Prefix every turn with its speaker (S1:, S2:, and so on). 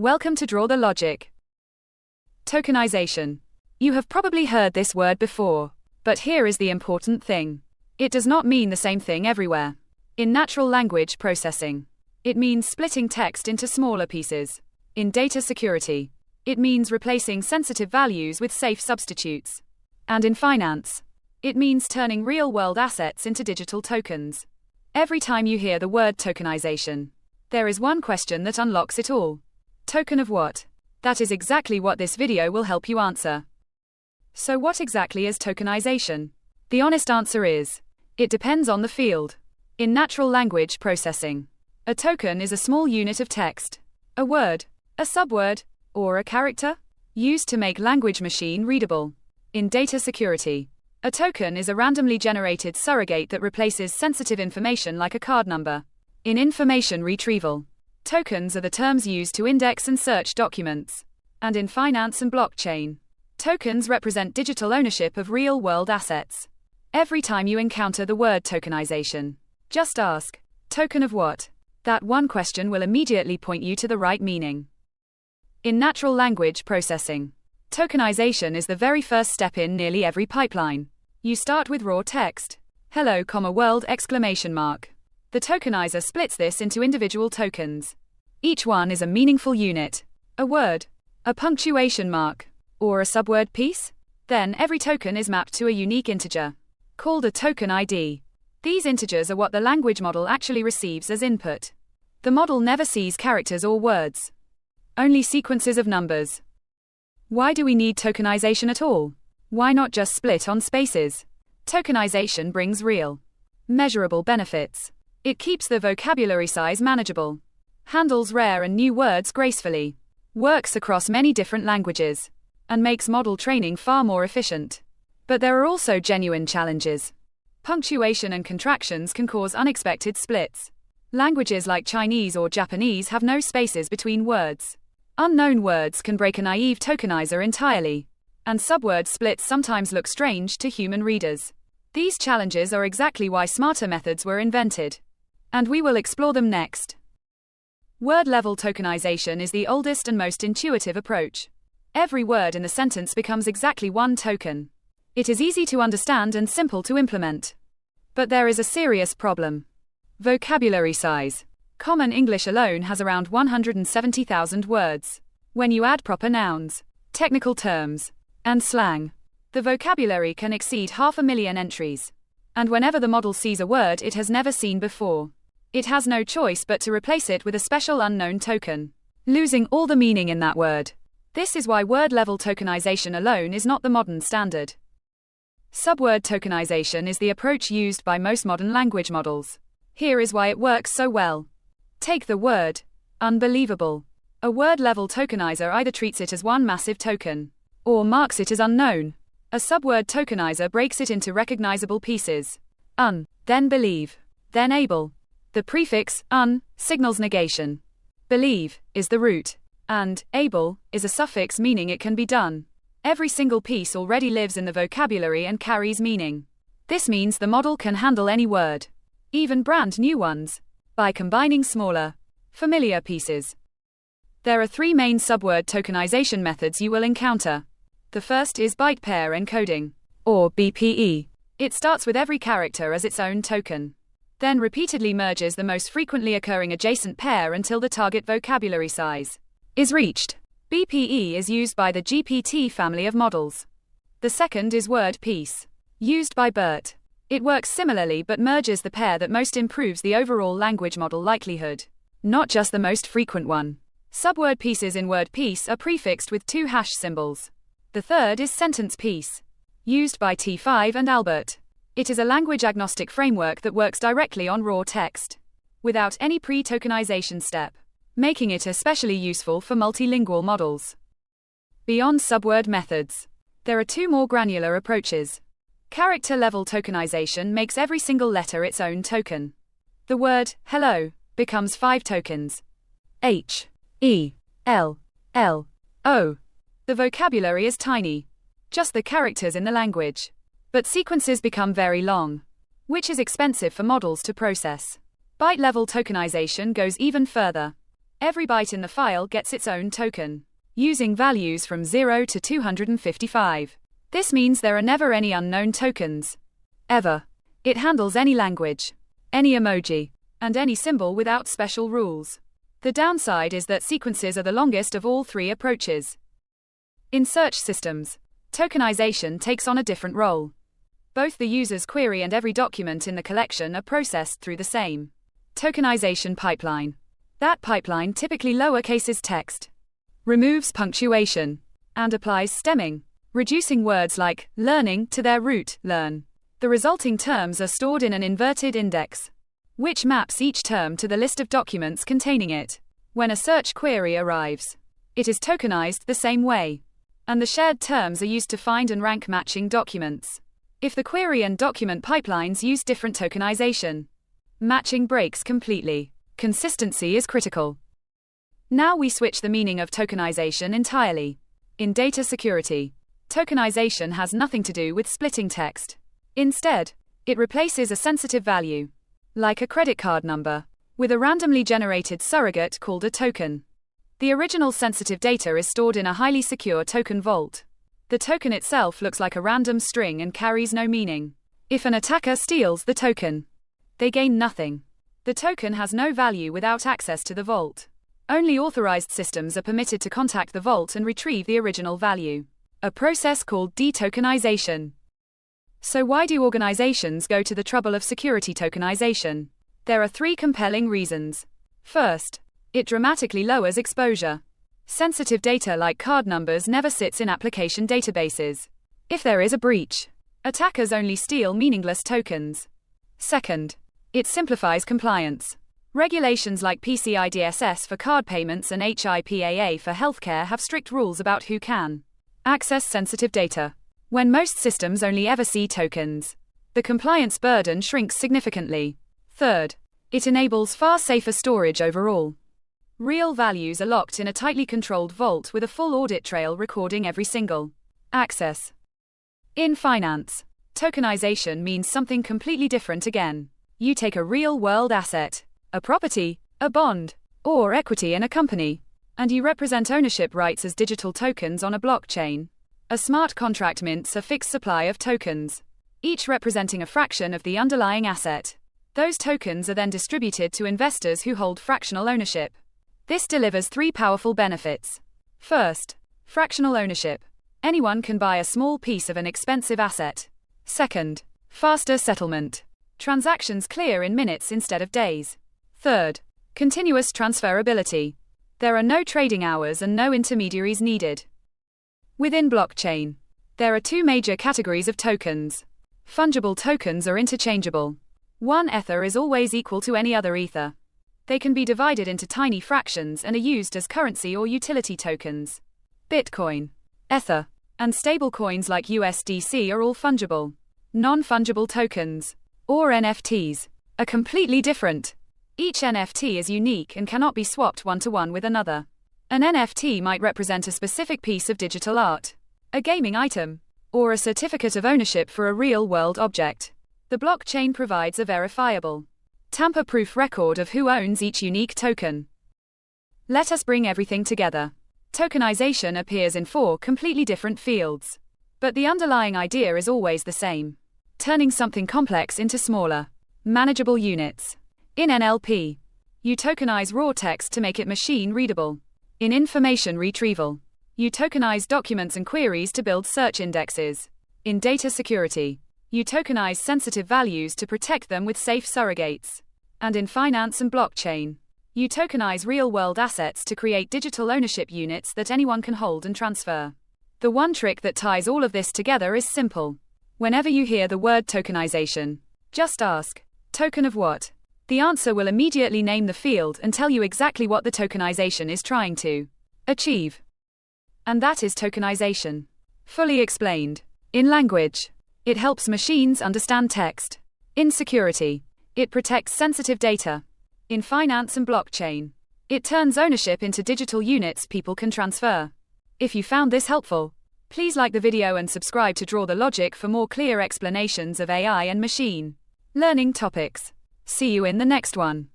S1: Welcome to Draw the Logic. Tokenization. You have probably heard this word before, but here is the important thing. It does not mean the same thing everywhere. In natural language processing, it means splitting text into smaller pieces. In data security, it means replacing sensitive values with safe substitutes. And in finance, it means turning real-world assets into digital tokens. Every time you hear the word tokenization, there is one question that unlocks it all. Token of what? That is exactly what this video will help you answer. So what exactly is tokenization? The honest answer is, it depends on the field. In natural language processing, a token is a small unit of text, a word, a subword, or a character, used to make language machine readable. In data security, a token is a randomly generated surrogate that replaces sensitive information like a card number. In information retrieval, tokens are the terms used to index and search documents. And in finance and blockchain, tokens represent digital ownership of real-world assets. Every time you encounter the word tokenization, just ask, token of what? That one question will immediately point you to the right meaning. In natural language processing, tokenization is the very first step in nearly every pipeline. You start with raw text. Hello, world! The tokenizer splits this into individual tokens. Each one is a meaningful unit, a word, a punctuation mark, or a subword piece. Then every token is mapped to a unique integer, called a token ID. These integers are what the language model actually receives as input. The model never sees characters or words, only sequences of numbers. Why do we need tokenization at all? Why not just split on spaces? Tokenization brings real, measurable benefits. It keeps the vocabulary size manageable, handles rare and new words gracefully, works across many different languages, and makes model training far more efficient. But there are also genuine challenges. Punctuation and contractions can cause unexpected splits. Languages like Chinese or Japanese have no spaces between words. Unknown words can break a naive tokenizer entirely, and subword splits sometimes look strange to human readers. These challenges are exactly why smarter methods were invented, and we will explore them next. Word-level tokenization is the oldest and most intuitive approach. Every word in the sentence becomes exactly one token. It is easy to understand and simple to implement. But there is a serious problem. Vocabulary size. Common English alone has around 170,000 words. When you add proper nouns, technical terms, and slang, the vocabulary can exceed 500,000 entries. And whenever the model sees a word it has never seen before, it has no choice but to replace it with a special unknown token, losing all the meaning in that word. This is why word-level tokenization alone is not the modern standard. Subword tokenization is the approach used by most modern language models. Here is why it works so well. Take the word, unbelievable. A word-level tokenizer either treats it as one massive token, or marks it as unknown. A subword tokenizer breaks it into recognizable pieces. Then believe, then able. The prefix un signals negation. Believe is the root, and able is a suffix meaning it can be done. Every single piece already lives in the vocabulary and carries meaning. This means the model can handle any word, even brand new ones, by combining smaller, familiar pieces. There are three main subword tokenization methods you will encounter. The first is byte pair encoding, or BPE. It starts with every character as its own token, then repeatedly merges the most frequently occurring adjacent pair until the target vocabulary size is reached. BPE is used by the GPT family of models. The second is WordPiece, used by BERT. It works similarly but merges the pair that most improves the overall language model likelihood, not just the most frequent one. Subword pieces in WordPiece are prefixed with 2 hash symbols. The third is SentencePiece, used by T5 and Albert. It is a language-agnostic framework that works directly on raw text, without any pre-tokenization step, making it especially useful for multilingual models. Beyond subword methods, there are 2 more granular approaches. Character-level tokenization makes every single letter its own token. The word hello becomes 5 tokens. H, E, L, L, O. The vocabulary is tiny, just the characters in the language. But sequences become very long, which is expensive for models to process. Byte-level tokenization goes even further. Every byte in the file gets its own token, using values from 0 to 255. This means there are never any unknown tokens. Ever. It handles any language, any emoji, and any symbol without special rules. The downside is that sequences are the longest of all three approaches. In search systems, tokenization takes on a different role. Both the user's query and every document in the collection are processed through the same tokenization pipeline. That pipeline typically lowercases text, removes punctuation, and applies stemming, reducing words like learning to their root, learn. The resulting terms are stored in an inverted index, which maps each term to the list of documents containing it. When a search query arrives, it is tokenized the same way, and the shared terms are used to find and rank matching documents. If the query and document pipelines use different tokenization, matching breaks completely. Consistency is critical. Now we switch the meaning of tokenization entirely. In data security, tokenization has nothing to do with splitting text. Instead, it replaces a sensitive value, like a credit card number, with a randomly generated surrogate called a token. The original sensitive data is stored in a highly secure token vault. The token itself looks like a random string and carries no meaning. If an attacker steals the token, they gain nothing. The token has no value without access to the vault. Only authorized systems are permitted to contact the vault and retrieve the original value, a process called detokenization. So why do organizations go to the trouble of security tokenization? There are three compelling reasons. First, it dramatically lowers exposure. Sensitive data like card numbers never sits in application databases. If there is a breach, attackers only steal meaningless tokens. Second, it simplifies compliance. Regulations like PCI DSS for card payments and HIPAA for healthcare have strict rules about who can access sensitive data, when most systems only ever see tokens. The compliance burden shrinks significantly. Third, it enables far safer storage overall. Real values are locked in a tightly controlled vault with a full audit trail recording every single access. In finance, tokenization means something completely different again. You take a real-world asset, a property, a bond, or equity in a company, and you represent ownership rights as digital tokens on a blockchain. A smart contract mints a fixed supply of tokens, each representing a fraction of the underlying asset. Those tokens are then distributed to investors who hold fractional ownership. This delivers three powerful benefits. First, fractional ownership. Anyone can buy a small piece of an expensive asset. Second, faster settlement. Transactions clear in minutes instead of days. Third, continuous transferability. There are no trading hours and no intermediaries needed. Within blockchain, there are two major categories of tokens. Fungible tokens are interchangeable. One ether is always equal to any other ether. They can be divided into tiny fractions and are used as currency or utility tokens. Bitcoin, Ether, and stablecoins like USDC are all fungible. Non-fungible tokens, or NFTs, are completely different. Each NFT is unique and cannot be swapped one-to-one with another. An NFT might represent a specific piece of digital art, a gaming item, or a certificate of ownership for a real-world object. The blockchain provides a verifiable, tamper-proof record of who owns each unique token. Let us bring everything together. Tokenization appears in four completely different fields, but the underlying idea is always the same: turning something complex into smaller, manageable units. In NLP, you tokenize raw text to make it machine-readable. In information retrieval, you tokenize documents and queries to build search indexes. In data security, you tokenize sensitive values to protect them with safe surrogates. And in finance and blockchain, you tokenize real-world assets to create digital ownership units that anyone can hold and transfer. The one trick that ties all of this together is simple. Whenever you hear the word tokenization, just ask, token of what? The answer will immediately name the field and tell you exactly what the tokenization is trying to achieve. And that is tokenization. Fully explained. In language, it helps machines understand text. In security, it protects sensitive data. In finance and blockchain, it turns ownership into digital units people can transfer. If you found this helpful, please like the video and subscribe to Draw the Logic for more clear explanations of AI and machine learning topics. See you in the next one.